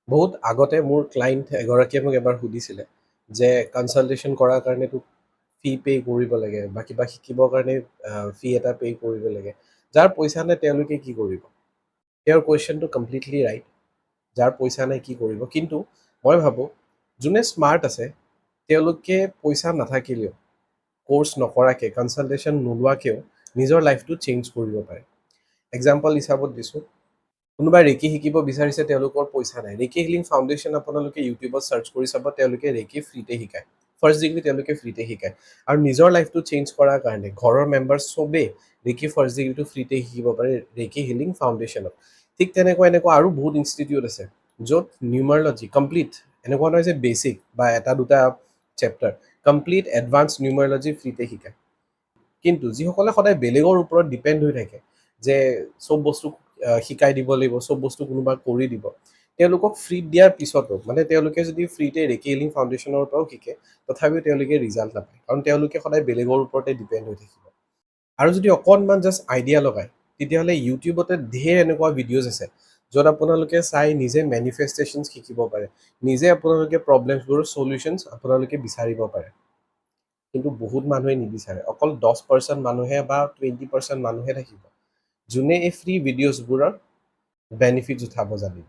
বহুত আগতে মোৰ ক্লাইণ্ট এগৰাকীয়ে মোক এবাৰ সুধিছিলে যে কনচালটেশ্যন কৰাৰ কাৰণে তোক ফি পে' কৰিব লাগে বা কিবা শিকিবৰ কাৰণে ফি এটা পে' কৰিব লাগে। যাৰ পইচা নাই তেওঁলোকে কি কৰিব? তেওঁৰ কুৱেশ্যনটো কমপ্লিটলি ৰাইট। যাৰ পইচা নাই কি কৰিব? কিন্তু মই ভাবোঁ যোনে স্মাৰ্ট আছে তেওঁলোকে পইচা নাথাকিলেও কোৰ্চ নকৰাকৈ কনচালটেশ্যন নোলোৱাকৈও নিজৰ লাইফটো চেঞ্জ কৰিব পাৰে। এক্সাম্পল হিচাপত দিছোঁ, কোনোবাই ৰেকি শিকিব বিচাৰিছে, তেওঁলোকৰ পইচা নাই। ৰেকি হিলিং ফাউণ্ডেশ্যন আপোনালোকে ইউটিউবত চাৰ্চ কৰি চাব, তেওঁলোকে ৰেকি ফ্ৰীতে শিকায়। ফাৰ্ষ্ট ডিগ্ৰী তেওঁলোকে ফ্ৰীতে শিকায়। আৰু নিজৰ লাইফটো চেঞ্জ কৰাৰ কাৰণে ঘৰৰ মেম্বাৰ চবেই ৰেকি ফাৰ্ষ্ট ডিগ্ৰীটো ফ্ৰীতে শিকিব পাৰে ৰেকি হিলিং ফাউণ্ডেশ্যনত। ঠিক এনেকুৱা আৰু বহুত ইনষ্টিটিউট আছে য'ত নিউমাৰলজি কমপ্লিট, এনেকুৱা নহয় যে বেচিক বা এটা দুটা চেপ্টাৰ, কমপ্লিট এডভান্স নিউমাৰলজি ফ্ৰীতে শিকায়। কিন্তু যিসকলে সদায় বেলেগৰ ওপৰত ডিপেণ্ড হৈ থাকে যে চব বস্তু শিকাই দিব লাগিব, চব বস্তু কোনোবা কৰি দিব, তেওঁলোকক ফ্ৰীত দিয়াৰ পিছতো মানে তেওঁলোকে যদি ফ্ৰীতে ৰেকি হিলিং ফাউণ্ডেশ্যনৰ পৰাও শিকে, তথাপিও তেওঁলোকে ৰিজাল্ট নাপায়, কাৰণ তেওঁলোকে সদায় বেলেগৰ ওপৰতে ডিপেণ্ড হৈ থাকিব। আৰু যদি অকণমান জাষ্ট আইডিয়া লগায়, তেতিয়াহ'লে ইউটিউবতে ঢেৰ এনেকুৱা ভিডিঅ'জ আছে য'ত আপোনালোকে চাই নিজে মেনিফেষ্টেশ্যনছ শিকিব পাৰে, নিজে আপোনালোকে প্ৰব্লেমছবোৰৰ চলিউশ্যনছ আপোনালোকে বিচাৰিব পাৰে। কিন্তু বহুত মানুহে নিবিচাৰে, অকল 10% মানুহে বা 20% মানুহে থাকিব যোনে এই ফ্ৰী ভিডিঅ'জবোৰৰ বেনিফিটছ উঠাব জানিব।